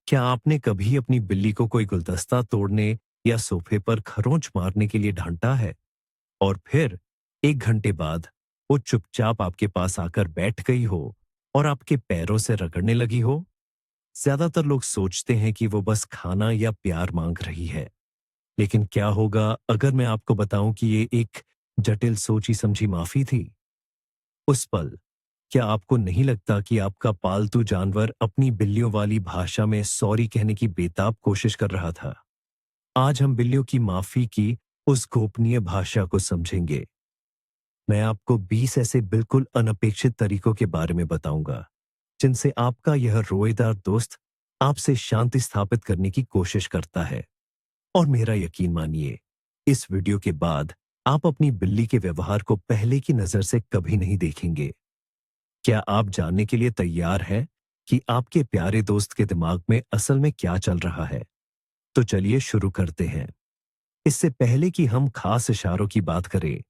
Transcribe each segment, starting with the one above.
क्या आपने कभी अपनी बिल्ली को कोई गुलदस्ता तोड़ने या सोफे पर खरोंच मारने के लिए डांटा है और फिर 1 घंटे बाद वो चुपचाप आपके पास आकर बैठ गई हो और आपके पैरों से रगड़ने लगी हो? ज्यादातर लोग सोचते हैं कि वो बस खाना या प्यार मांग रही है। लेकिन क्या होगा अगर मैं आपको बताऊं कि ये एक जटिल सोची समझी माफी थी? उस पल क्या आपको नहीं लगता कि आपका पालतू जानवर अपनी बिल्लियों वाली भाषा में सॉरी कहने की बेताब कोशिश कर रहा था? आज हम बिल्लियों की माफी की उस गोपनीय भाषा को समझेंगे। मैं आपको 20 ऐसे बिल्कुल अनपेक्षित तरीकों के बारे में बताऊंगा जिनसे आपका यह रोएदार दोस्त आपसे शांति स्थापित करने की कोशिश करता है। और मेरा यकीन मानिए, इस वीडियो के बाद आप अपनी बिल्ली के व्यवहार को पहले की नजर से कभी नहीं देखेंगे। क्या आप जानने के लिए तैयार हैं कि आपके प्यारे दोस्त के दिमाग में असल में क्या चल रहा है? तो चलिए शुरू करते हैं। इससे पहले कि हम खास इशारों की बात करें,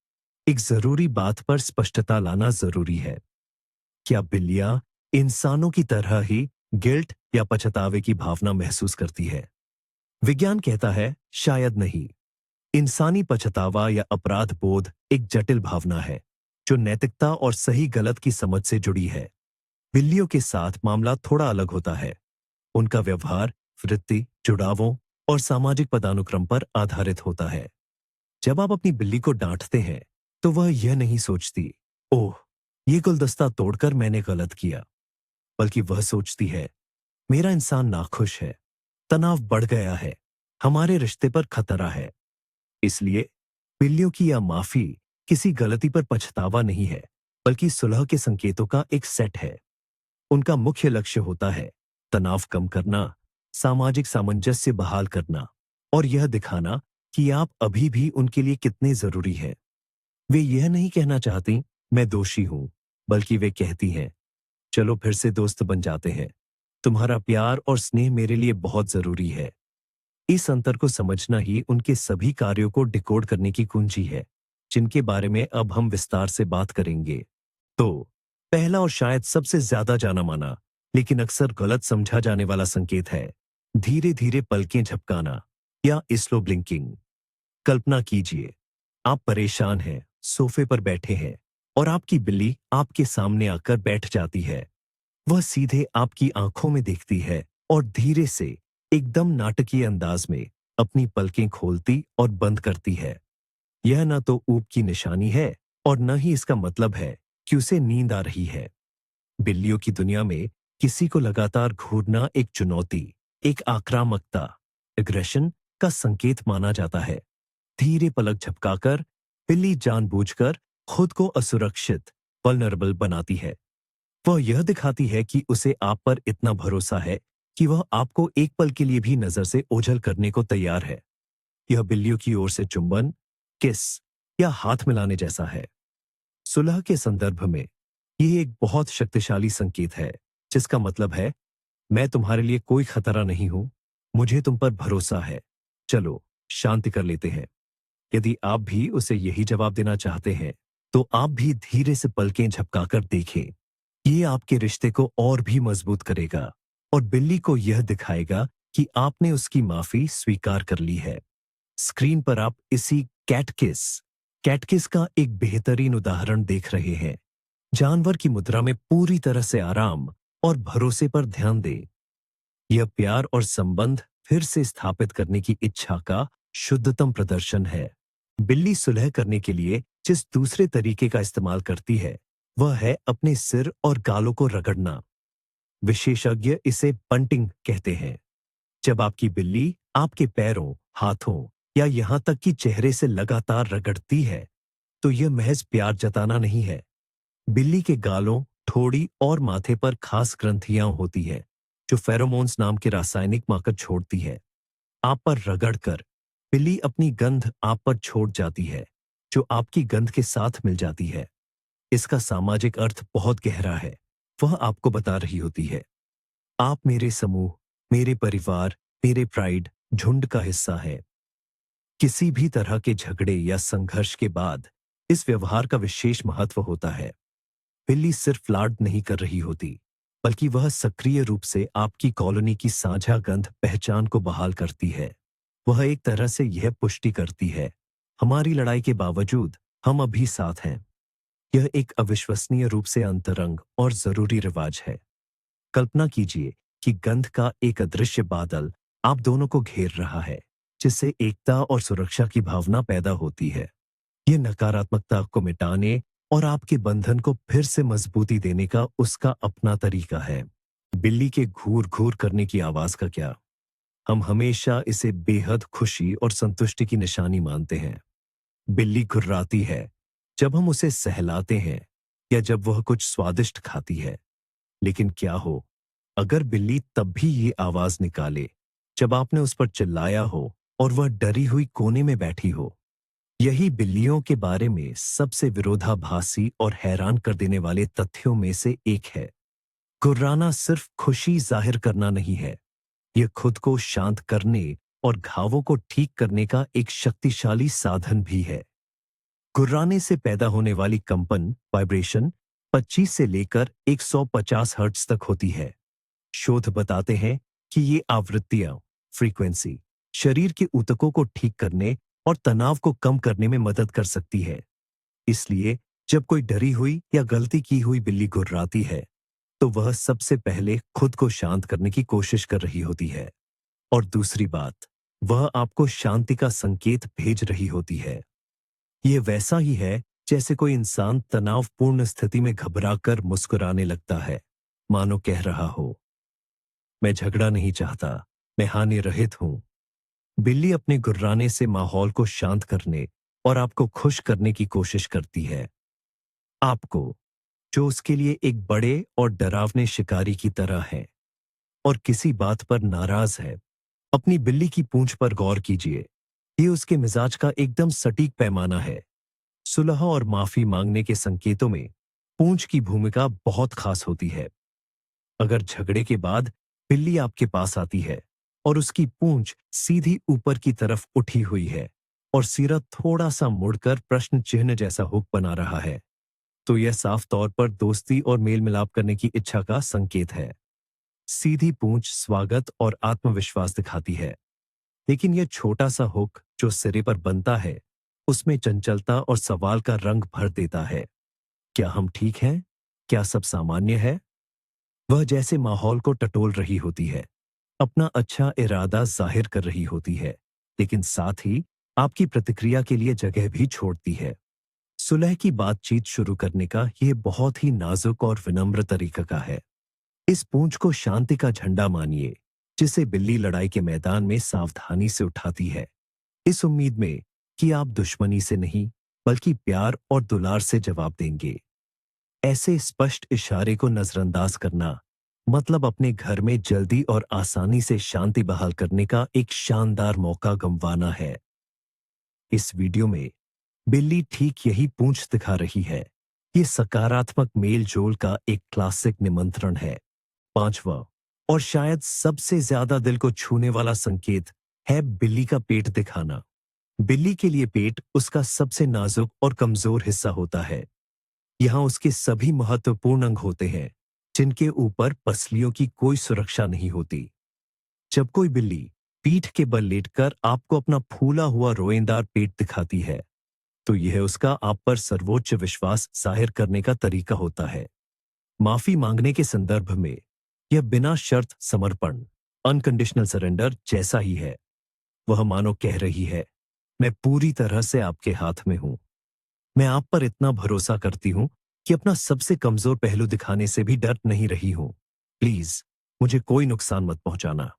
एक जरूरी बात पर स्पष्टता लाना जरूरी है। क्या बिल्लियां इंसानों की तरह ही गिल्ट या पछतावे की भावना महसूस करती है? विज्ञान कहता है शायद नहीं। इंसानी पछतावा या अपराध बोध एक जटिल भावना है जो नैतिकता और सही गलत की समझ से जुड़ी है। बिल्लियों के साथ मामला थोड़ा अलग होता है। उनका व्यवहार वृत्ति, जुड़ावों और सामाजिक पदानुक्रम पर आधारित होता है। जब आप अपनी बिल्ली को डांटते हैं तो वह यह नहीं सोचती, ओह, ये गुलदस्ता तोड़कर मैंने गलत किया, बल्कि वह सोचती है, मेरा इंसान नाखुश है, तनाव बढ़ गया है, हमारे रिश्ते पर खतरा है। इसलिए बिल्लियों की यह माफी किसी गलती पर पछतावा नहीं है, बल्कि सुलह के संकेतों का एक सेट है। उनका मुख्य लक्ष्य होता है तनाव कम करना, सामाजिक सामंजस्य बहाल करना और यह दिखाना कि आप अभी भी उनके लिए कितने जरूरी हैं। वे यह नहीं कहना चाहती मैं दोषी हूं, बल्कि वे कहती हैं चलो फिर से दोस्त बन जाते हैं। तुम्हारा प्यार और स्नेह मेरे लिए बहुत जरूरी है। इस अंतर को समझना ही उनके सभी कार्यों को डिकोड करने की कुंजी है, जिनके बारे में अब हम विस्तार से बात करेंगे। तो पहला और शायद सबसे ज्यादा जाना माना लेकिन अक्सर गलत समझा जाने वाला संकेत है धीरे धीरे पलकें झपकाना या स्लो ब्लिंकिंग। कल्पना कीजिए, आप परेशान हैं, सोफे पर बैठे हैं और आपकी बिल्ली आपके सामने आकर बैठ जाती है। वह सीधे आपकी आंखों में देखती है और धीरे से, एकदम नाटकीय अंदाज में अपनी पलकें खोलती और बंद करती है। यह न तो ऊब की निशानी है और न ही इसका मतलब है कि उसे नींद आ रही है। बिल्लियों की दुनिया में किसी को लगातार घूरना एक चुनौती, एक आक्रामकता, एग्रेशन का संकेत माना जाता है। धीरे पलक झपकाकर बिल्ली जानबूझकर खुद को असुरक्षित, वल्नरेबल बनाती है। वह यह दिखाती है कि उसे आप पर इतना भरोसा है कि वह आपको एक पल के लिए भी नजर से ओझल करने को तैयार है। यह बिल्लियों की ओर से चुंबन, किस या हाथ मिलाने जैसा है। सुलह के संदर्भ में यह एक बहुत शक्तिशाली संकेत है, जिसका मतलब है मैं तुम्हारे लिए कोई खतरा नहीं हूं, मुझे तुम पर भरोसा है, चलो शांति कर लेते हैं। यदि आप भी उसे यही जवाब देना चाहते हैं तो आप भी धीरे से पलकें झपकाकर देखें। ये आपके रिश्ते को और भी मजबूत करेगा और बिल्ली को यह दिखाएगा कि आपने उसकी माफी स्वीकार कर ली है। स्क्रीन पर आप इसी कैटकिस का एक बेहतरीन उदाहरण देख रहे हैं। जानवर की मुद्रा में पूरी तरह से आराम और भरोसे पर ध्यान दें। यह प्यार और संबंध फिर से स्थापित करने की इच्छा का शुद्धतम प्रदर्शन है। बिल्ली सुलह करने के लिए जिस दूसरे तरीके का इस्तेमाल करती है वह है अपने सिर और गालों को रगड़ना। विशेषज्ञ इसे पंटिंग कहते हैं। जब आपकी बिल्ली आपके पैरों, हाथों या यहां तक कि चेहरे से लगातार रगड़ती है तो यह महज प्यार जताना नहीं है। बिल्ली के गालों, ठोड़ी और माथे पर खास ग्रंथियां होती है जो फेरोमोन्स नाम के रासायनिक मार्कर छोड़ती है। आप पर रगड़कर बिल्ली अपनी गंध आप पर छोड़ जाती है, जो आपकी गंध के साथ मिल जाती है। इसका सामाजिक अर्थ बहुत गहरा है। वह आपको बता रही होती है, आप मेरे समूह, मेरे परिवार, मेरे प्राइड, झुंड का हिस्सा है। किसी भी तरह के झगड़े या संघर्ष के बाद इस व्यवहार का विशेष महत्व होता है। बिल्ली सिर्फ लाड नहीं कर रही होती, बल्कि वह सक्रिय रूप से आपकी कॉलोनी की साझा गंध पहचान को बहाल करती है। वह एक तरह से यह पुष्टि करती है, हमारी लड़ाई के बावजूद हम अभी साथ हैं। यह एक अविश्वसनीय रूप से अंतरंग और जरूरी रिवाज है। कल्पना कीजिए कि गंध का एक अदृश्य बादल आप दोनों को घेर रहा है, जिससे एकता और सुरक्षा की भावना पैदा होती है। यह नकारात्मकता को मिटाने और आपके बंधन को फिर से मजबूती देने का उसका अपना तरीका है। बिल्ली के घूर घूर करने की आवाज का क्या? हम हमेशा इसे बेहद खुशी और संतुष्टि की निशानी मानते हैं। बिल्ली घुर्राती है जब हम उसे सहलाते हैं या जब वह कुछ स्वादिष्ट खाती है। लेकिन क्या हो अगर बिल्ली तब भी ये आवाज निकाले जब आपने उस पर चिल्लाया हो और वह डरी हुई कोने में बैठी हो? यही बिल्लियों के बारे में सबसे विरोधाभासी और हैरान कर देने वाले तथ्यों में से एक है। गुर्राना सिर्फ खुशी जाहिर करना नहीं है, यह खुद को शांत करने और घावों को ठीक करने का एक शक्तिशाली साधन भी है। गुर्राने से पैदा होने वाली कंपन वाइब्रेशन 25 से लेकर 150 हर्ट्ज तक होती है। शोध बताते हैं कि ये आवृत्तियां फ्रीक्वेंसी शरीर के ऊतकों को ठीक करने और तनाव को कम करने में मदद कर सकती है। इसलिए जब कोई डरी हुई या गलती की हुई बिल्ली गुर्राती है, तो वह सबसे पहले खुद को शांत करने की कोशिश कर रही होती है। और दूसरी बात, वह आपको शांति का संकेत भेज रही होती है। यह वैसा ही है जैसे कोई इंसान तनावपूर्ण स्थिति में घबराकर मुस्कुराने लगता है, मानो कह रहा हो, मैं झगड़ा नहीं चाहता, मैं हानि रहित हूं। बिल्ली अपने गुर्राने से माहौल को शांत करने और आपको खुश करने की कोशिश करती है। आपको, जो उसके लिए एक बड़े और डरावने शिकारी की तरह है और किसी बात पर नाराज है। अपनी बिल्ली की पूंछ पर गौर कीजिए। ये उसके मिजाज का एकदम सटीक पैमाना है। सुलह और माफी मांगने के संकेतों में पूंछ की भूमिका बहुत खास होती है। अगर झगड़े के बाद बिल्ली आपके पास आती है और उसकी पूंछ सीधी ऊपर की तरफ उठी हुई है और सिरा थोड़ा सा मुड़कर प्रश्न चिन्ह जैसा हुक बना रहा है, तो यह साफ तौर पर दोस्ती और मेल मिलाप करने की इच्छा का संकेत है। सीधी पूंछ स्वागत और आत्मविश्वास दिखाती है, लेकिन यह छोटा सा हुक जो सिरे पर बनता है, उसमें चंचलता और सवाल का रंग भर देता है। क्या हम ठीक हैं? क्या सब सामान्य है? वह जैसे माहौल को टटोल रही होती है, अपना अच्छा इरादा जाहिर कर रही होती है, लेकिन साथ ही आपकी प्रतिक्रिया के लिए जगह भी छोड़ती है। सुलह की बातचीत शुरू करने का यह बहुत ही नाजुक और विनम्र तरीका का है। इस पूंछ को शांति का झंडा मानिए, जिसे बिल्ली लड़ाई के मैदान में सावधानी से उठाती है, इस उम्मीद में कि आप दुश्मनी से नहीं, बल्कि प्यार और दुलार से जवाब देंगे। ऐसे स्पष्ट इशारे को नजरअंदाज करना मतलब अपने घर में जल्दी और आसानी से शांति बहाल करने का एक शानदार मौका गंवाना है। इस वीडियो में बिल्ली ठीक यही पूंछ दिखा रही है। ये सकारात्मक मेल जोल का एक क्लासिक निमंत्रण है। पांचवा और शायद सबसे ज्यादा दिल को छूने वाला संकेत है बिल्ली का पेट दिखाना। बिल्ली के लिए पेट उसका सबसे नाजुक और कमजोर हिस्सा होता है। यहाँ उसके सभी महत्वपूर्ण अंग होते हैं, जिनके ऊपर पसलियों की कोई सुरक्षा नहीं होती। जब कोई बिल्ली पीठ के बल लेटकर आपको अपना फूला हुआ रोएंदार पेट दिखाती है, तो यह उसका आप पर सर्वोच्च विश्वास जाहिर करने का तरीका होता है। माफी मांगने के संदर्भ में यह बिना शर्त समर्पण अनकंडीशनल सरेंडर जैसा ही है। वह मानो कह रही है, मैं पूरी तरह से आपके हाथ में हूं। मैं आप पर इतना भरोसा करती हूं कि अपना सबसे कमजोर पहलू दिखाने से भी डर नहीं रही हूं। प्लीज मुझे कोई नुकसान मत पहुंचाना।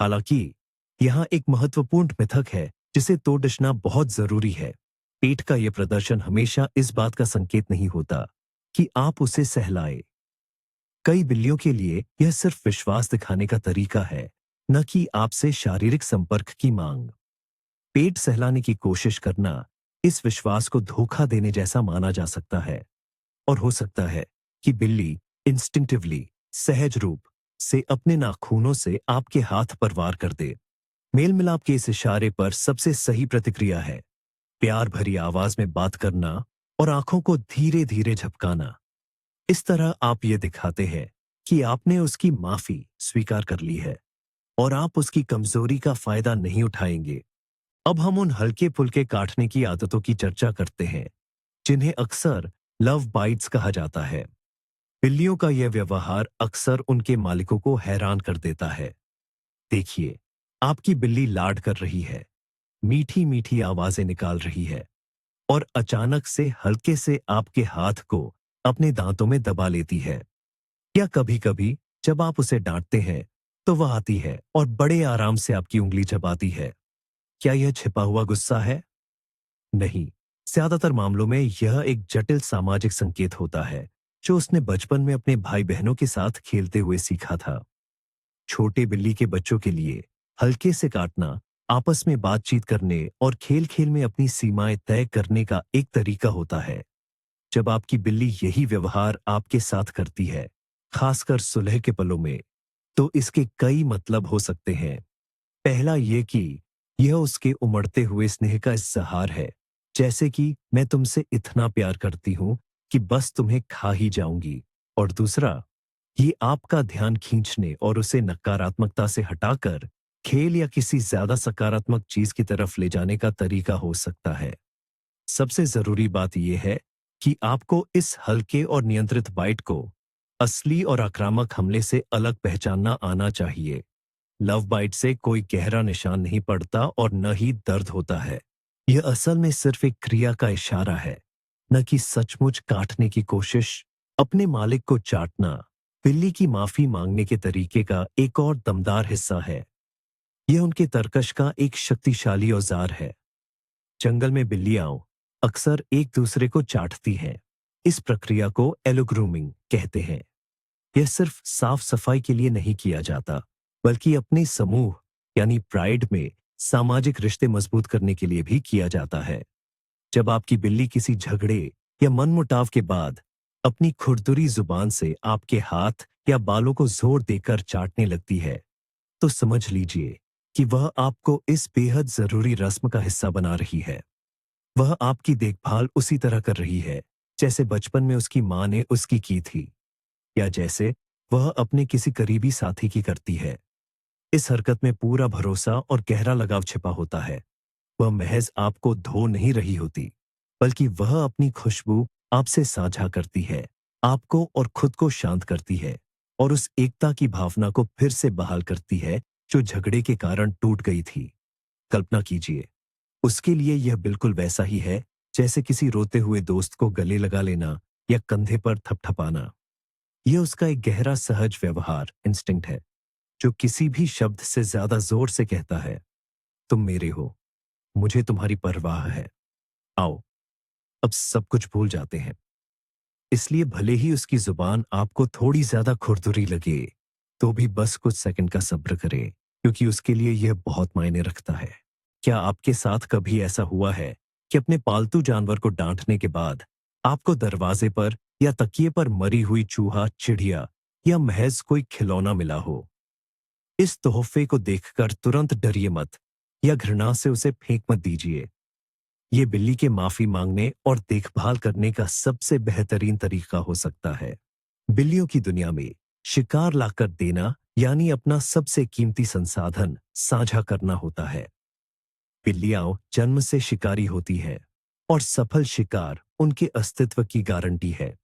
हालांकि यहां एक महत्वपूर्ण मिथक है जिसे तोड़ना बहुत जरूरी है। पेट का यह प्रदर्शन हमेशा इस बात का संकेत नहीं होता कि आप उसे सहलाए। कई बिल्लियों के लिए यह सिर्फ विश्वास दिखाने का तरीका है, न कि आपसे शारीरिक संपर्क की मांग। पेट सहलाने की कोशिश करना इस विश्वास को धोखा देने जैसा माना जा सकता है, और हो सकता है कि बिल्ली इंस्टिंक्टिवली सहज रूप से अपने नाखूनों से आपके हाथ पर वार कर दे। मेल मिलाप के इस इशारे पर सबसे सही प्रतिक्रिया है प्यार भरी आवाज में बात करना और आंखों को धीरे धीरे झपकाना। इस तरह आप ये दिखाते हैं कि आपने उसकी माफी स्वीकार कर ली है और आप उसकी कमजोरी का फायदा नहीं उठाएंगे। अब हम उन हल्के फुल्के काटने की आदतों की चर्चा करते हैं जिन्हें अक्सर लव बाइट्स कहा जाता है। बिल्लियों का यह व्यवहार अक्सर उनके मालिकों को हैरान कर देता है। देखिए, आपकी बिल्ली लाड कर रही है, मीठी मीठी आवाजें निकाल रही है और अचानक से हल्के से आपके हाथ को अपने दांतों में दबा लेती है। या कभी कभी जब आप उसे डांटते हैं तो वह आती है और बड़े आराम से आपकी उंगली चबाती है। क्या यह छिपा हुआ गुस्सा है? नहीं, ज्यादातर मामलों में यह एक जटिल सामाजिक संकेत होता है जो उसने बचपन में अपने भाई बहनों के साथ खेलते हुए सीखा था। छोटे बिल्ली के बच्चों के लिए हल्के से काटना आपस में बातचीत करने और खेल खेल में अपनी सीमाएं तय करने का एक तरीका होता है। जब आपकी बिल्ली यही व्यवहार आपके साथ करती है, खासकर सुलह के पलों में, तो इसके कई मतलब हो सकते हैं। पहला ये कि यह उसके उमड़ते हुए स्नेह का इज़हार है, जैसे कि मैं तुमसे इतना प्यार करती हूं कि बस तुम्हें खा ही जाऊंगी। और दूसरा, ये आपका ध्यान खींचने और उसे नकारात्मकता से हटाकर खेल या किसी ज्यादा सकारात्मक चीज की तरफ ले जाने का तरीका हो सकता है। सबसे जरूरी बात यह है कि आपको इस हल्के और नियंत्रित बाइट को असली और आक्रामक हमले से अलग पहचानना आना चाहिए। लव बाइट से कोई गहरा निशान नहीं पड़ता और न ही दर्द होता है। यह असल में सिर्फ एक क्रिया का इशारा है, न कि सचमुच काटने की कोशिश। अपने मालिक को चाटना बिल्ली की माफी मांगने के तरीके का एक और दमदार हिस्सा है। यह उनके तर्कश का एक शक्तिशाली औजार है। जंगल में बिल्लियां अक्सर एक दूसरे को चाटती हैं। इस प्रक्रिया को एलोग्रूमिंग कहते हैं। यह सिर्फ साफ सफाई के लिए नहीं किया जाता, बल्कि अपने समूह यानी प्राइड में सामाजिक रिश्ते मजबूत करने के लिए भी किया जाता है। जब आपकी बिल्ली किसी झगड़े या मनमुटाव के बाद अपनी खुरदुरी जुबान से आपके हाथ या बालों को जोर देकर चाटने लगती है, तो समझ लीजिए कि वह आपको इस बेहद जरूरी रस्म का हिस्सा बना रही है। वह आपकी देखभाल उसी तरह कर रही है जैसे बचपन में उसकी मां ने उसकी की थी, या जैसे वह अपने किसी करीबी साथी की करती है। इस हरकत में पूरा भरोसा और गहरा लगाव छिपा होता है। वह महज आपको धो नहीं रही होती, बल्कि वह अपनी खुशबू आपसे साझा करती है, आपको और खुद को शांत करती है और उस एकता की भावना को फिर से बहाल करती है जो झगड़े के कारण टूट गई थी। कल्पना कीजिए, उसके लिए यह बिल्कुल वैसा ही है जैसे किसी रोते हुए दोस्त को गले लगा लेना या कंधे पर थपथपाना। यह उसका एक गहरा सहज व्यवहार इंस्टिंक्ट है जो किसी भी शब्द से ज्यादा जोर से कहता है, तुम मेरे हो, मुझे तुम्हारी परवाह है, आओ अब सब कुछ भूल जाते हैं। इसलिए भले ही उसकी जुबान आपको थोड़ी ज्यादा खुरदुरी लगे, तो भी बस कुछ सेकंड का सब्र करें, क्योंकि उसके लिए यह बहुत मायने रखता है। क्या आपके साथ कभी ऐसा हुआ है कि अपने पालतू जानवर को डांटने के बाद आपको दरवाजे पर या तकिए पर मरी हुई चूहा, चिड़िया या महज कोई खिलौना मिला हो? इस तोहफे को देखकर तुरंत डरिए मत या घृणा से उसे फेंक मत दीजिए। ये बिल्ली के माफी मांगने और देखभाल करने का सबसे बेहतरीन तरीका हो सकता है। बिल्लियों की दुनिया में शिकार लाकर देना यानी अपना सबसे कीमती संसाधन साझा करना होता है। बिल्लियां जन्म से शिकारी होती है और सफल शिकार उनके अस्तित्व की गारंटी है।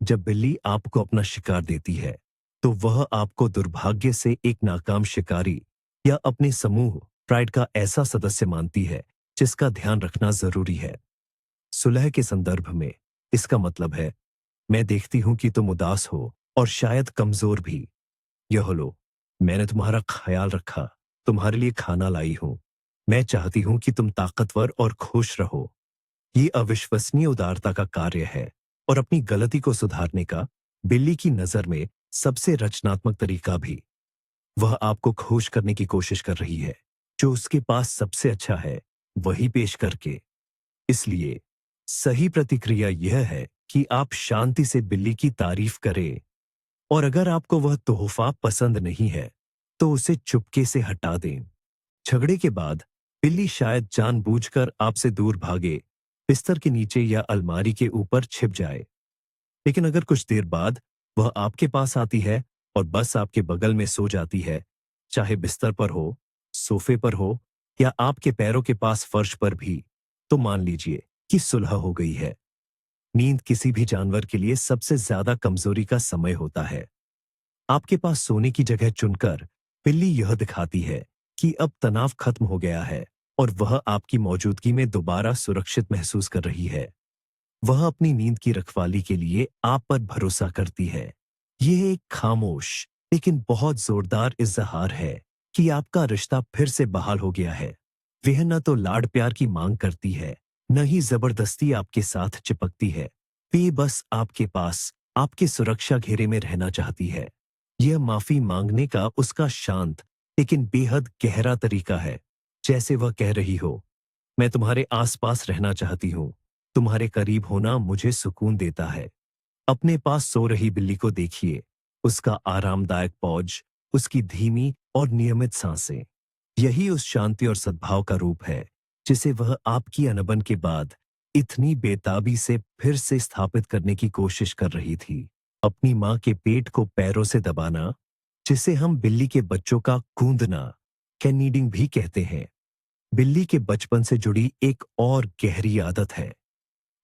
जब बिल्ली आपको अपना शिकार देती है, तो वह आपको दुर्भाग्य से एक नाकाम शिकारी या अपने समूह प्राइड का ऐसा सदस्य मानती है जिसका ध्यान रखना जरूरी है। सुलह के संदर्भ में इसका मतलब है, मैं देखती हूं कि तुम उदास हो और शायद कमजोर भी। यह लो, मैंने तुम्हारा ख्याल रखा, तुम्हारे लिए खाना लाई हूं। मैं चाहती हूं कि तुम ताकतवर और खुश रहो। ये अविश्वसनीय उदारता का कार्य है और अपनी गलती को सुधारने का बिल्ली की नजर में सबसे रचनात्मक तरीका भी। वह आपको खुश करने की कोशिश कर रही है, जो उसके पास सबसे अच्छा है वही पेश करके। इसलिए सही प्रतिक्रिया यह है कि आप शांति से बिल्ली की तारीफ करें, और अगर आपको वह तोहफा पसंद नहीं है तो उसे चुपके से हटा दें। झगड़े के बाद बिल्ली शायद जानबूझकर आपसे दूर भागे, बिस्तर के नीचे या अलमारी के ऊपर छिप जाए। लेकिन अगर कुछ देर बाद वह आपके पास आती है और बस आपके बगल में सो जाती है, चाहे बिस्तर पर हो, सोफे पर हो या आपके पैरों के पास फर्श पर भी, तो मान लीजिए कि सुलह हो गई है। नींद किसी भी जानवर के लिए सबसे ज्यादा कमजोरी का समय होता है। आपके पास सोने की जगह चुनकर बिल्ली यह दिखाती है कि अब तनाव खत्म हो गया है और वह आपकी मौजूदगी में दोबारा सुरक्षित महसूस कर रही है। वह अपनी नींद की रखवाली के लिए आप पर भरोसा करती है। यह एक खामोश लेकिन बहुत जोरदार इज़हार है कि आपका रिश्ता फिर से बहाल हो गया है। वह न तो लाड प्यार की मांग करती है, न ही जबरदस्ती आपके साथ चिपकती है। वे बस आपके पास, आपके सुरक्षा घेरे में रहना चाहती है। यह माफी मांगने का उसका शांत लेकिन बेहद गहरा तरीका है। जैसे वह कह रही हो, मैं तुम्हारे आसपास रहना चाहती हूँ। तुम्हारे करीब होना मुझे सुकून देता है। अपने पास सो रही बिल्ली को देखिए। उसका आरामदायक पौज, उसकी धीमी और नियमित सांसें। यही उस शांति और सद्भाव का रूप है जिसे वह आपकी अनबन के बाद इतनी बेताबी से फिर से स्थापित करने की कोशिश कर रही थी। अपनी मां के पेट को पैरों से दबाना, जिसे हम बिल्ली के बच्चों का गूंदना, कैनीडिंग भी कहते हैं, बिल्ली के बचपन से जुड़ी एक और गहरी आदत है।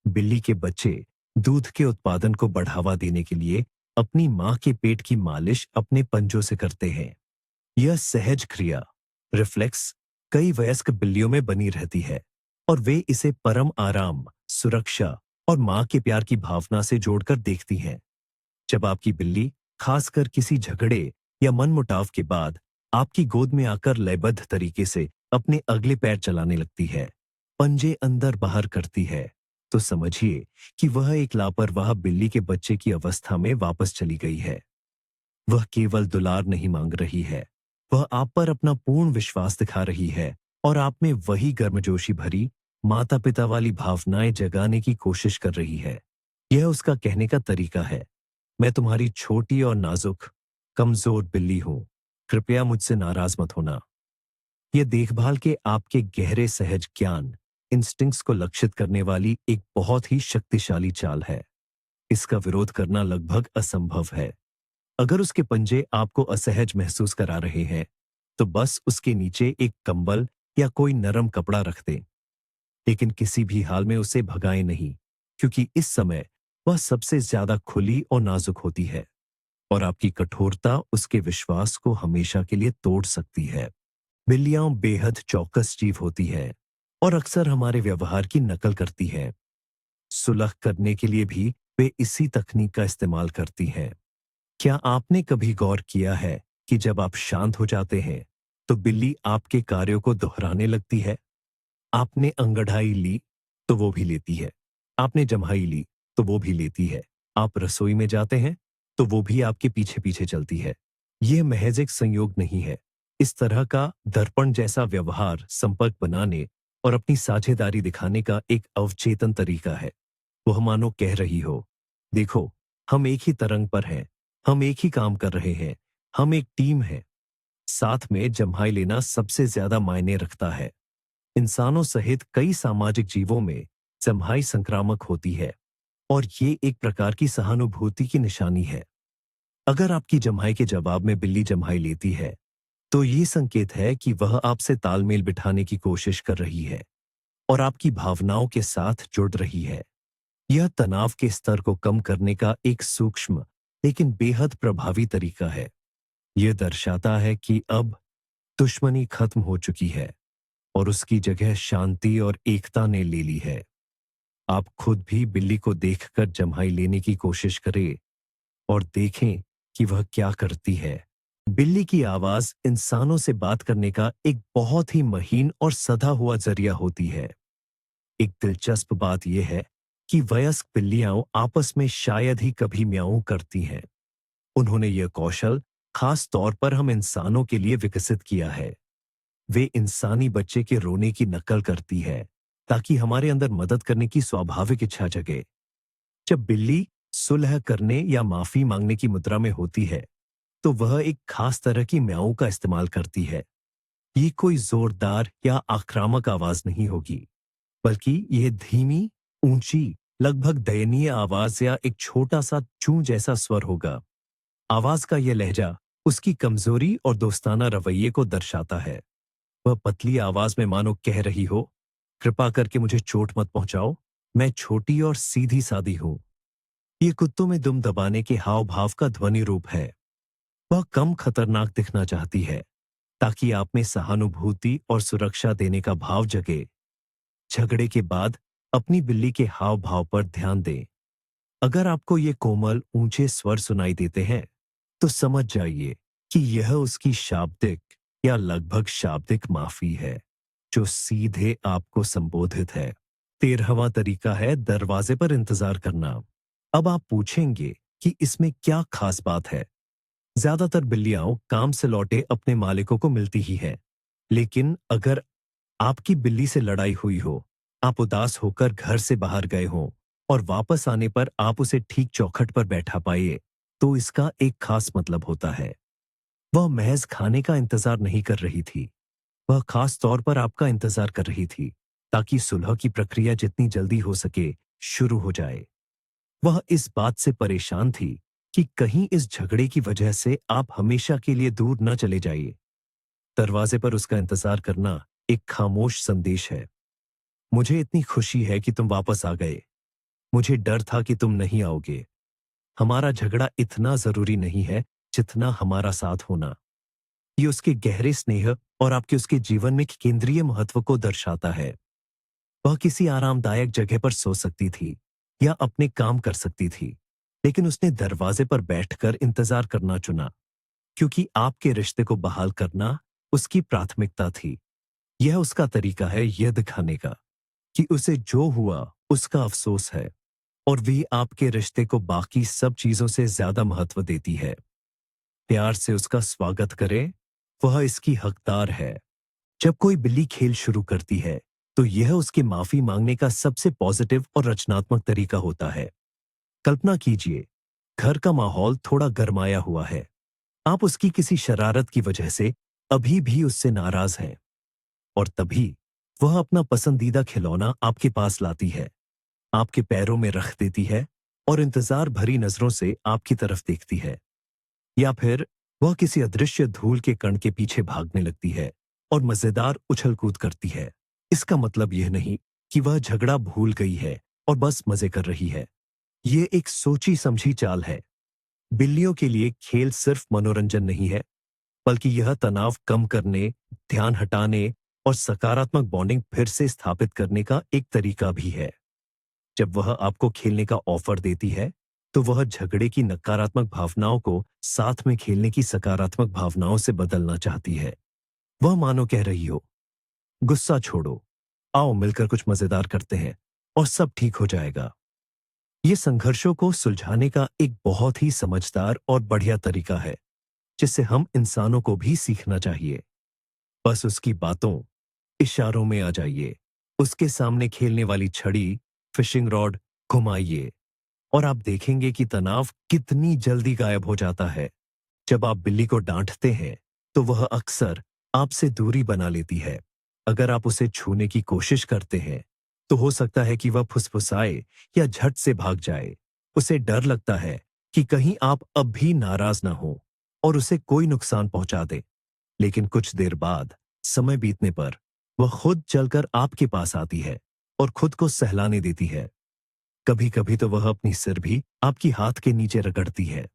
बिल्ली के बच्चे दूध के उत्पादन को बढ़ावा देने के लिए अपनी मां के पेट की मालिश अपने पंजों से करते हैं। यह सहज क्रिया, रिफ्लेक्स, कई वयस्क बिल्लियों में बनी रहती है और वे इसे परम आराम, सुरक्षा और मां के प्यार की भावना से जोड़कर देखती हैं। जब आपकी बिल्ली, खासकर किसी झगड़े या मनमुटाव के बाद, आपकी गोद में आकर लयबद्ध तरीके से अपने अगले पैर चलाने लगती है, पंजे अंदर बाहर करती है, तो समझिए कि वह एक लापरवाह बिल्ली के बच्चे की अवस्था में वापस चली गई है। वह केवल दुलार नहीं मांग रही है, वह आप पर अपना पूर्ण विश्वास दिखा रही है और आप में वही गर्मजोशी भरी माता पिता वाली भावनाएं जगाने की कोशिश कर रही है। यह उसका कहने का तरीका है, मैं तुम्हारी छोटी और नाजुक, कमजोर बिल्ली हूं। कृपया मुझसे नाराज मत होना। यह देखभाल के आपके गहरे सहज ज्ञान, इंस्टिंक्ट्स को लक्षित करने वाली एक बहुत ही शक्तिशाली चाल है। इसका विरोध करना लगभग असंभव है। अगर उसके पंजे आपको असहज महसूस करा रहे हैं, तो बस उसके नीचे एक कंबल या कोई नरम कपड़ा रख दें। लेकिन किसी भी हाल में उसे भगाएं नहीं, क्योंकि इस समय वह सबसे ज्यादा खुली और नाजुक होती है और आपकी कठोरता उसके विश्वास को हमेशा के लिए तोड़ सकती है। बिल्लियां बेहद चौकस जीव होती है और अक्सर हमारे व्यवहार की नकल करती है। सुलह करने के लिए भी वे इसी तकनीक का इस्तेमाल करती हैं। क्या आपने कभी गौर किया है कि जब आप शांत हो जाते हैं, तो बिल्ली आपके कार्यों को दोहराने लगती है? आपने अंगड़ाई ली, तो वो भी लेती है। आपने जम्हाई ली, तो वो भी लेती है। आप रसोई में जाते हैं, तो वो भी आपके पीछे पीछे चलती है। यह महज एक संयोग नहीं है। इस तरह का दर्पण जैसा व्यवहार संपर्क बनाने और अपनी साझेदारी दिखाने का एक अवचेतन तरीका है। वह मानो कह रही हो, देखो, हम एक ही तरंग पर हैं, हम एक ही काम कर रहे हैं, हम एक टीम है। साथ में जम्हाई लेना सबसे ज्यादा मायने रखता है। इंसानों सहित कई सामाजिक जीवों में जम्हाई संक्रामक होती है और ये एक प्रकार की सहानुभूति की निशानी है। अगर आपकी जम्हाई के जवाब में बिल्ली जम्हाई लेती है, तो ये संकेत है कि वह आपसे तालमेल बिठाने की कोशिश कर रही है और आपकी भावनाओं के साथ जुड़ रही है। यह तनाव के स्तर को कम करने का एक सूक्ष्म लेकिन बेहद प्रभावी तरीका है। यह दर्शाता है कि अब दुश्मनी खत्म हो चुकी है और उसकी जगह शांति और एकता ने ले ली है। आप खुद भी बिल्ली को देखकर जम्हाई लेने की कोशिश करें और देखें कि वह क्या करती है। बिल्ली की आवाज इंसानों से बात करने का एक बहुत ही महीन और सधा हुआ जरिया होती है। एक दिलचस्प बात यह है कि वयस्क बिल्लियां आपस में शायद ही कभी म्याऊं करती हैं। उन्होंने यह कौशल खास तौर पर हम इंसानों के लिए विकसित किया है। वे इंसानी बच्चे के रोने की नकल करती है ताकि हमारे अंदर मदद करने की स्वाभाविक इच्छा जगे। जब बिल्ली सुलह करने या माफी मांगने की मुद्रा में होती है, तो वह एक खास तरह की म्याऊं का इस्तेमाल करती है। ये कोई जोरदार या आक्रामक आवाज नहीं होगी, बल्कि यह धीमी, ऊंची, लगभग दयनीय आवाज या एक छोटा सा चूं जैसा स्वर होगा। आवाज का यह लहजा उसकी कमजोरी और दोस्ताना रवैये को दर्शाता है। वह पतली आवाज में मानो कह रही हो, कृपा करके मुझे चोट मत पहुंचाओ, मैं छोटी और सीधी सादी हूं। ये कुत्तों में दुम दबाने के हाव भाव का ध्वनि रूप है। वह कम खतरनाक दिखना चाहती है ताकि आप में सहानुभूति और सुरक्षा देने का भाव जगे। झगड़े के बाद अपनी बिल्ली के हाव भाव पर ध्यान दें। अगर आपको ये कोमल ऊंचे स्वर सुनाई देते हैं तो समझ जाइए कि यह उसकी शाब्दिक या लगभग शाब्दिक माफी है जो सीधे आपको संबोधित है। 13वां तरीका है दरवाजे पर इंतजार करना। अब आप पूछेंगे कि इसमें क्या खास बात है। ज्यादातर बिल्लियां काम से लौटे अपने मालिकों को मिलती ही है, लेकिन अगर आपकी बिल्ली से लड़ाई हुई हो, आप उदास होकर घर से बाहर गए हों और वापस आने पर आप उसे ठीक चौखट पर बैठा पाए, तो इसका एक खास मतलब होता है। वह महज खाने का इंतजार नहीं कर रही थी, वह खास तौर पर आपका इंतजार कर रही थी ताकि सुलह की प्रक्रिया जितनी जल्दी हो सके शुरू हो जाए। वह इस बात से परेशान थी कि कहीं इस झगड़े की वजह से आप हमेशा के लिए दूर न चले जाइए। दरवाजे पर उसका इंतजार करना एक खामोश संदेश है। मुझे इतनी खुशी है कि तुम वापस आ गए। मुझे डर था कि तुम नहीं आओगे। हमारा झगड़ा इतना जरूरी नहीं है जितना हमारा साथ होना। ये उसके गहरे स्नेह और आपके उसके जीवन में केंद्रीय महत्व को दर्शाता है। वह किसी आरामदायक जगह पर सो सकती थी या अपने काम कर सकती थी, लेकिन उसने दरवाजे पर बैठकर इंतजार करना चुना क्योंकि आपके रिश्ते को बहाल करना उसकी प्राथमिकता थी। यह उसका तरीका है यह दिखाने का कि उसे जो हुआ उसका अफसोस है और वे आपके रिश्ते को बाकी सब चीजों से ज्यादा महत्व देती है। प्यार से उसका स्वागत करें, वह इसकी हकदार है। जब कोई बिल्ली खेल शुरू करती है तो यह उसके माफी मांगने का सबसे पॉजिटिव और रचनात्मक तरीका होता है। कल्पना कीजिए, घर का माहौल थोड़ा गरमाया हुआ है। आप उसकी किसी शरारत की वजह से अभी भी उससे नाराज हैं और तभी वह अपना पसंदीदा खिलौना आपके पास लाती है, आपके पैरों में रख देती है और इंतजार भरी नजरों से आपकी तरफ देखती है। या फिर वह किसी अदृश्य धूल के कण के पीछे भागने लगती है और मजेदार उछल कूद करती है। इसका मतलब यह नहीं कि वह झगड़ा भूल गई है और बस मजे कर रही है। यह एक सोची समझी चाल है। बिल्लियों के लिए खेल सिर्फ मनोरंजन नहीं है, बल्कि यह तनाव कम करने, ध्यान हटाने और सकारात्मक बॉन्डिंग फिर से स्थापित करने का एक तरीका भी है। जब वह आपको खेलने का ऑफर देती है, तो वह झगड़े की नकारात्मक भावनाओं को साथ में खेलने की सकारात्मक भावनाओं से बदलना चाहती है। वह मानो कह रही हो, गुस्सा छोड़ो, आओ मिलकर कुछ मजेदार करते हैं और सब ठीक हो जाएगा। ये संघर्षों को सुलझाने का एक बहुत ही समझदार और बढ़िया तरीका है, जिससे हम इंसानों को भी सीखना चाहिए। बस उसकी बातों, इशारों में आ जाइए, उसके सामने खेलने वाली छड़ी, फिशिंग रॉड घुमाइए और आप देखेंगे कि तनाव कितनी जल्दी गायब हो जाता है। जब आप बिल्ली को डांटते हैं तो वह अक्सर आपसे दूरी बना लेती है। अगर आप उसे छूने की कोशिश करते हैं तो हो सकता है कि वह फुसफुसाए या झट से भाग जाए। उसे डर लगता है कि कहीं आप अब भी नाराज ना हो और उसे कोई नुकसान पहुंचा दे। लेकिन कुछ देर बाद, समय बीतने पर, वह खुद चलकर आपके पास आती है और खुद को सहलाने देती है। कभी कभी तो वह अपनी सिर भी आपकी हाथ के नीचे रगड़ती है।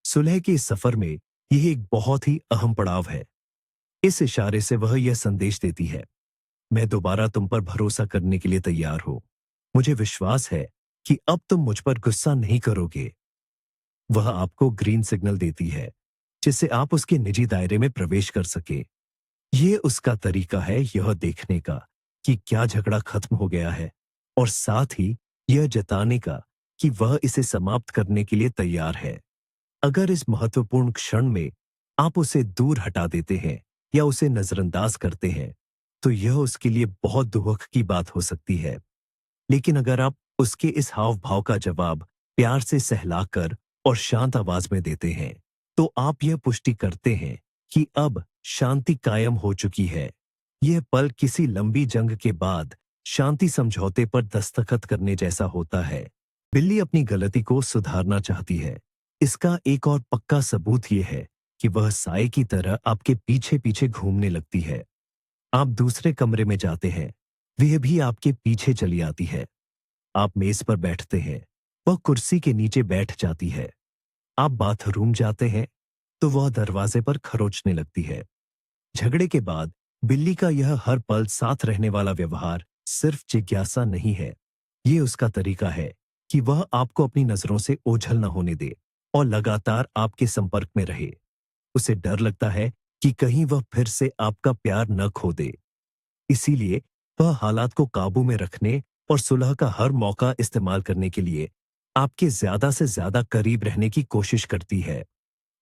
सुलह के इस सफर में यह एक बहुत ही अहम पड़ाव है। इस इशारे से वह यह संदेश देती है, मैं दोबारा तुम पर भरोसा करने के लिए तैयार हूं। मुझे विश्वास है कि अब तुम मुझ पर गुस्सा नहीं करोगे। वह आपको ग्रीन सिग्नल देती है जिससे आप उसके निजी दायरे में प्रवेश कर सके। ये उसका तरीका है यह देखने का कि क्या झगड़ा खत्म हो गया है और साथ ही यह जताने का कि वह इसे समाप्त करने के लिए तैयार है। अगर इस महत्वपूर्ण क्षण में आप उसे दूर हटा देते हैं या उसे नजरअंदाज करते हैं, तो यह उसके लिए बहुत दुख की बात हो सकती है। लेकिन अगर आप उसके इस हाव भाव का जवाब प्यार से सहलाकर और शांत आवाज में देते हैं, तो आप यह पुष्टि करते हैं कि अब शांति कायम हो चुकी है। यह पल किसी लंबी जंग के बाद शांति समझौते पर दस्तखत करने जैसा होता है। बिल्ली अपनी गलती को सुधारना चाहती है, इसका एक और पक्का सबूत यह है कि वह साए की तरह आपके पीछे पीछे घूमने लगती है। आप दूसरे कमरे में जाते हैं, वह भी आपके पीछे चली आती है। आप मेज पर बैठते हैं, वह कुर्सी के नीचे बैठ जाती है। आप बाथरूम जाते हैं, तो वह दरवाजे पर खरोचने लगती है। झगड़े के बाद बिल्ली का यह हर पल साथ रहने वाला व्यवहार सिर्फ जिज्ञासा नहीं है। ये उसका तरीका है कि वह आपको अपनी नजरों से ओझल न होने दे और लगातार आपके संपर्क में रहे। उसे डर लगता है कि कहीं वह फिर से आपका प्यार न खो दे। इसीलिए वह हालात को काबू में रखने और सुलह का हर मौका इस्तेमाल करने के लिए आपके ज्यादा से ज्यादा करीब रहने की कोशिश करती है।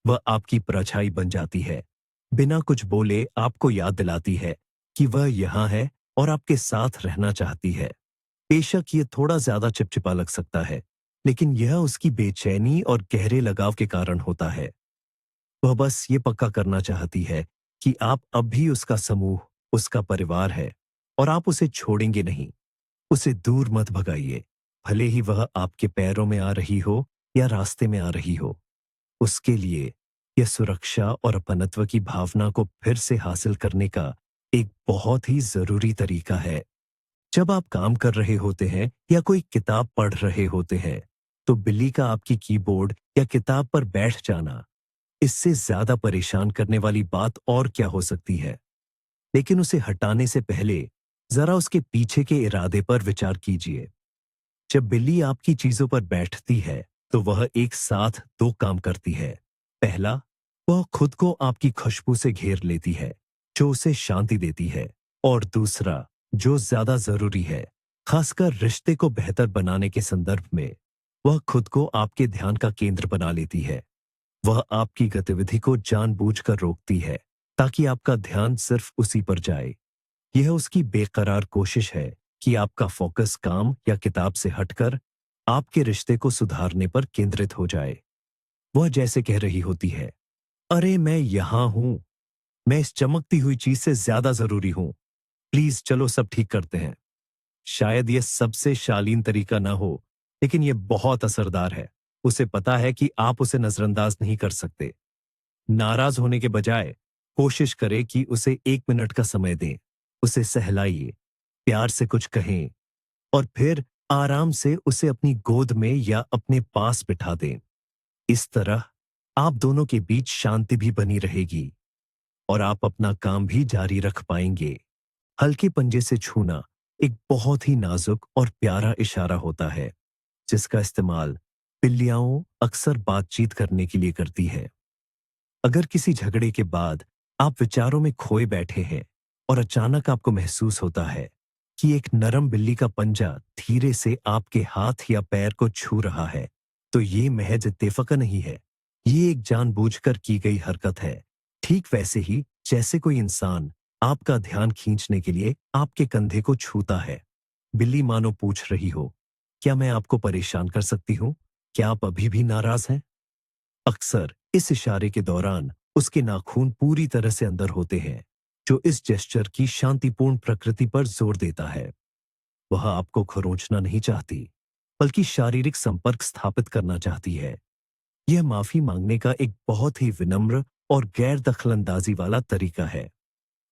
वह आपकी परछाई बन जाती है। बिना कुछ बोले आपको याद दिलाती है कि वह यहाँ है और आपके साथ रहना चाहती है। बेशक ये थोड़ा ज्यादा चिपचिपा लग सकता है, लेकिन यह उसकी बेचैनी और गहरे लगाव के कारण होता है। वह बस ये पक्का करना चाहती है कि आप अब भी उसका समूह, उसका परिवार है और आप उसे छोड़ेंगे नहीं। उसे दूर मत भगाइए, भले ही वह आपके पैरों में आ रही हो या रास्ते में आ रही हो। उसके लिए यह सुरक्षा और अपनत्व की भावना को फिर से हासिल करने का एक बहुत ही जरूरी तरीका है। जब आप काम कर रहे होते हैं या कोई किताब पढ़ रहे होते हैं, तो बिल्ली का आपकी कीबोर्ड या किताब पर बैठ जाना, इससे ज्यादा परेशान करने वाली बात और क्या हो सकती है। लेकिन उसे हटाने से पहले जरा उसके पीछे के इरादे पर विचार कीजिए। जब बिल्ली आपकी चीजों पर बैठती है, तो वह एक साथ दो काम करती है। पहला, वह खुद को आपकी खुशबू से घेर लेती है, जो उसे शांति देती है। और दूसरा, जो ज्यादा जरूरी है, खासकर रिश्ते को बेहतर बनाने के संदर्भ में, वह खुद को आपके ध्यान का केंद्र बना लेती है। वह आपकी गतिविधि को जानबूझकर रोकती है, ताकि आपका ध्यान सिर्फ उसी पर जाए। यह उसकी बेकरार कोशिश है कि आपका फोकस काम या किताब से हटकर आपके रिश्ते को सुधारने पर केंद्रित हो जाए। वह जैसे कह रही होती है, अरे मैं यहां हूं, मैं इस चमकती हुई चीज से ज्यादा जरूरी हूं, प्लीज चलो सब ठीक करते हैं। शायद यह सबसे शालीन तरीका ना हो, लेकिन यह बहुत असरदार है। उसे पता है कि आप उसे नजरअंदाज नहीं कर सकते। नाराज होने के बजाय कोशिश करें कि उसे 1 मिनट का समय दें। उसे सहलाइए, प्यार से कुछ कहें और फिर आराम से उसे अपनी गोद में या अपने पास बिठा दें। इस तरह आप दोनों के बीच शांति भी बनी रहेगी और आप अपना काम भी जारी रख पाएंगे। हल्के पंजे से छूना एक बहुत ही नाजुक और प्यारा इशारा होता है, जिसका इस्तेमाल बिल्लियां अक्सर बातचीत करने के लिए करती है। अगर किसी झगड़े के बाद आप विचारों में खोए बैठे हैं और अचानक आपको महसूस होता है कि एक नरम बिल्ली का पंजा धीरे से आपके हाथ या पैर को छू रहा है, तो ये महज इत्तेफाक नहीं है। ये एक जानबूझकर की गई हरकत है। ठीक वैसे ही जैसे कोई इंसान आपका ध्यान खींचने के लिए आपके कंधे को छूता है। बिल्ली मानो पूछ रही हो, क्या मैं आपको परेशान कर सकती हूँ? क्या आप अभी भी नाराज हैं? अक्सर इस इशारे के दौरान उसके नाखून पूरी तरह से अंदर होते हैं, जो इस जेस्चर की शांतिपूर्ण प्रकृति पर जोर देता है। वह आपको खरोंचना नहीं चाहती, बल्कि शारीरिक संपर्क स्थापित करना चाहती है। यह माफी मांगने का एक बहुत ही विनम्र और गैर दखलंदाजी वाला तरीका है।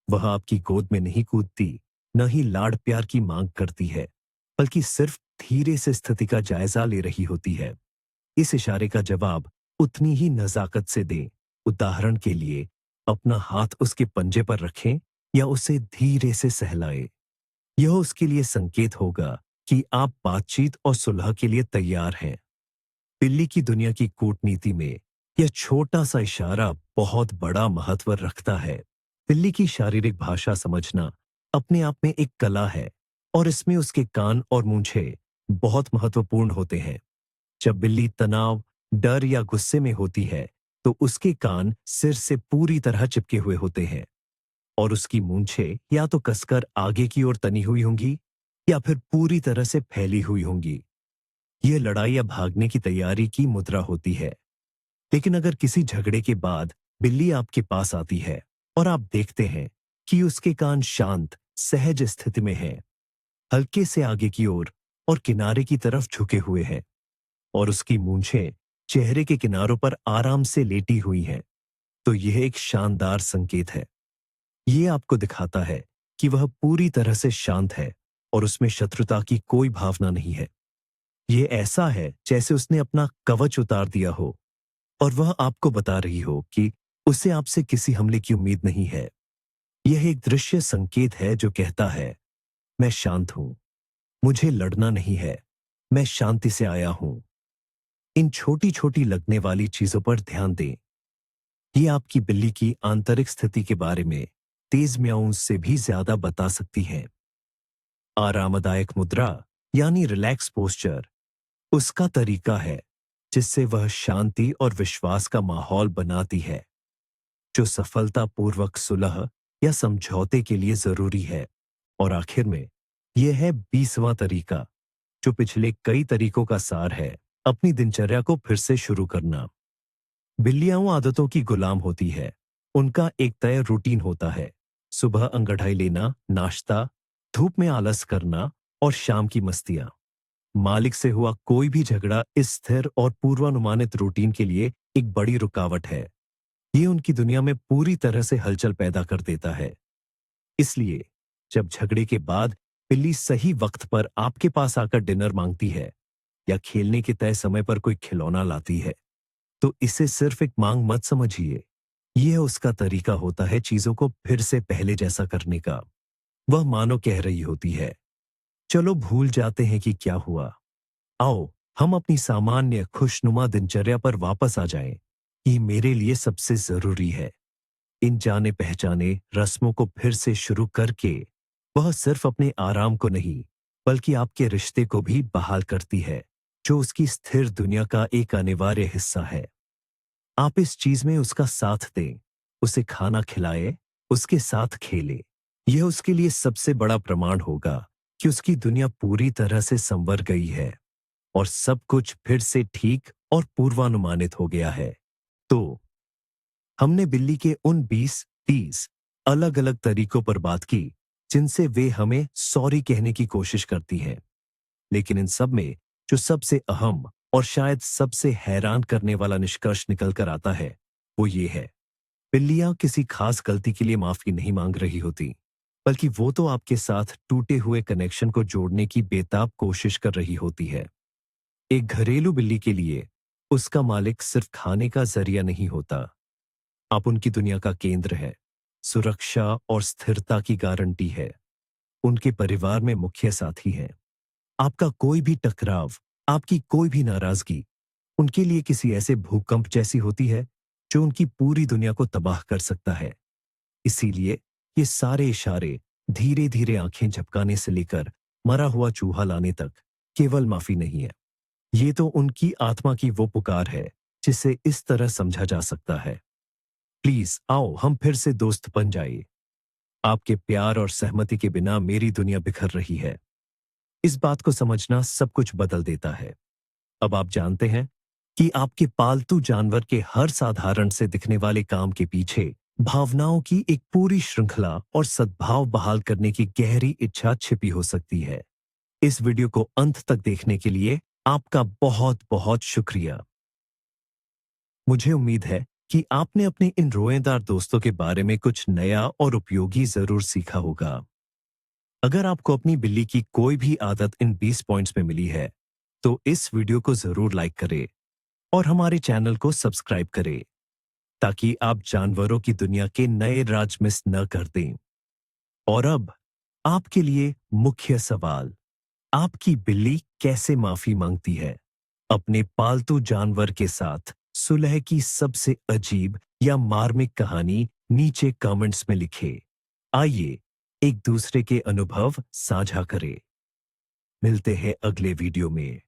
वह आपकी गोद में नहीं कूदती, न ही लाड़ प्यार की मांग करती है, बल्कि सिर्फ धीरे से स्थिति का जायजा ले रही होती है। इस इशारे का जवाब उतनी ही नजाकत से दें। उदाहरण के लिए, अपना हाथ उसके पंजे पर रखें या उसे धीरे से सहलाएं। यह उसके लिए संकेत होगा कि आप बातचीत और सुलह के लिए तैयार हैं। बिल्ली की दुनिया की कूटनीति में यह छोटा सा इशारा बहुत बड़ा महत्व रखता है। बिल्ली की शारीरिक भाषा समझना अपने आप में एक कला है और इसमें उसके कान और मूंछें बहुत महत्वपूर्ण होते हैं। जब बिल्ली तनाव, डर या गुस्से में होती है, तो उसके कान सिर से पूरी तरह चिपके हुए होते हैं और उसकी मूंछें या तो कसकर आगे की ओर तनी हुई होंगी या फिर पूरी तरह से फैली हुई होंगी। यह लड़ाई या भागने की तैयारी की मुद्रा होती है। लेकिन अगर किसी झगड़े के बाद बिल्ली आपके पास आती है और आप देखते हैं कि उसके कान शांत, सहज स्थिति में हैं, हल्के से आगे की ओर और किनारे की तरफ झुके हुए हैं और उसकी मूंछें चेहरे के किनारों पर आराम से लेटी हुई हैं, तो यह एक शानदार संकेत है। ये आपको दिखाता है कि वह पूरी तरह से शांत है और उसमें शत्रुता की कोई भावना नहीं है। ये ऐसा है जैसे उसने अपना कवच उतार दिया हो और वह आपको बता रही हो कि उसे आपसे किसी हमले की उम्मीद नहीं है। यह एक दृश्य संकेत है जो कहता है, मैं शांत हूं, मुझे लड़ना नहीं है, मैं शांति से आया हूं। इन छोटी छोटी लगने वाली चीजों पर ध्यान दें। ये आपकी बिल्ली की आंतरिक स्थिति के बारे में तेज म्याऊं से भी ज्यादा बता सकती हैं। आरामदायक मुद्रा यानी रिलैक्स पोस्चर उसका तरीका है जिससे वह शांति और विश्वास का माहौल बनाती है, जो सफलतापूर्वक सुलह या समझौते के लिए जरूरी है। और आखिर में यह है 20वां तरीका, जो पिछले कई तरीकों का सार है, अपनी दिनचर्या को फिर से शुरू करना। बिल्लियां उन आदतों की गुलाम होती है। उनका एक तय रूटीन होता है। सुबह अंगड़ाई लेना, नाश्ता, धूप में आलस करना और शाम की मस्तियां। मालिक से हुआ कोई भी झगड़ा इस स्थिर और पूर्वानुमानित रूटीन के लिए एक बड़ी रुकावट है। ये उनकी दुनिया में पूरी तरह से हलचल पैदा कर देता है। इसलिए जब झगड़े के बाद बिल्ली सही वक्त पर आपके पास आकर डिनर मांगती है या खेलने के तय समय पर कोई खिलौना लाती है, तो इसे सिर्फ एक मांग मत समझिए। यह उसका तरीका होता है चीजों को फिर से पहले जैसा करने का। वह मानो कह रही होती है, चलो भूल जाते हैं कि क्या हुआ। आओ हम अपनी सामान्य खुशनुमा दिनचर्या पर वापस आ जाएं। ये मेरे लिए सबसे जरूरी है। इन जाने पहचाने रस्मों को फिर से शुरू करके वह सिर्फ अपने आराम को नहीं, बल्कि आपके रिश्ते को भी बहाल करती है, जो उसकी स्थिर दुनिया का एक अनिवार्य हिस्सा है। आप इस चीज में उसका साथ दें, उसे खाना खिलाए, उसके साथ खेले। यह उसके लिए सबसे बड़ा प्रमाण होगा कि उसकी दुनिया पूरी तरह से संवर गई है और सब कुछ फिर से ठीक और पूर्वानुमानित हो गया है। तो हमने बिल्ली के उन 20-30 अलग अलग तरीकों पर बात की जिनसे वे हमें सॉरी कहने की कोशिश करती हैं। लेकिन इन सब में जो सबसे अहम और शायद सबसे हैरान करने वाला निष्कर्ष निकल कर आता है, वो ये है, बिल्लियां किसी खास गलती के लिए माफी नहीं मांग रही होती, बल्कि वो तो आपके साथ टूटे हुए कनेक्शन को जोड़ने की बेताब कोशिश कर रही होती है। एक घरेलू बिल्ली के लिए उसका मालिक सिर्फ खाने का जरिया नहीं होता। आप उनकी दुनिया का केंद्र है, सुरक्षा और स्थिरता की गारंटी है, उनके परिवार में मुख्य साथी हैं। आपका कोई भी टकराव, आपकी कोई भी नाराजगी उनके लिए किसी ऐसे भूकंप जैसी होती है जो उनकी पूरी दुनिया को तबाह कर सकता है। इसीलिए ये सारे इशारे धीरे धीरे आंखें झपकाने से लेकर मरा हुआ चूहा लाने तक केवल माफी नहीं है। ये तो उनकी आत्मा की वो पुकार है जिसे इस तरह समझा जा सकता है, प्लीज आओ हम फिर से दोस्त बन जाए। आपके प्यार और सहमति के बिना मेरी दुनिया बिखर रही है। इस बात को समझना सब कुछ बदल देता है। अब आप जानते हैं कि आपके पालतू जानवर के हर साधारण से दिखने वाले काम के पीछे भावनाओं की एक पूरी श्रृंखला और सद्भाव बहाल करने की गहरी इच्छा छिपी हो सकती है। इस वीडियो को अंत तक देखने के लिए आपका बहुत बहुत शुक्रिया। मुझे उम्मीद है कि आपने अपने इन रोएदार दोस्तों के बारे में कुछ नया और उपयोगी जरूर सीखा होगा। अगर आपको अपनी बिल्ली की कोई भी आदत इन 20 पॉइंट्स में मिली है, तो इस वीडियो को जरूर लाइक करें और हमारे चैनल को सब्सक्राइब करें, ताकि आप जानवरों की दुनिया के नए राज मिस न कर दें। और अब आपके लिए मुख्य सवाल, आपकी बिल्ली कैसे माफी मांगती है? अपने पालतू जानवर के साथ सुलह की सबसे अजीब या मार्मिक कहानी नीचे कमेंट्स में लिखें। आइए एक दूसरे के अनुभव साझा करें। मिलते हैं अगले वीडियो में।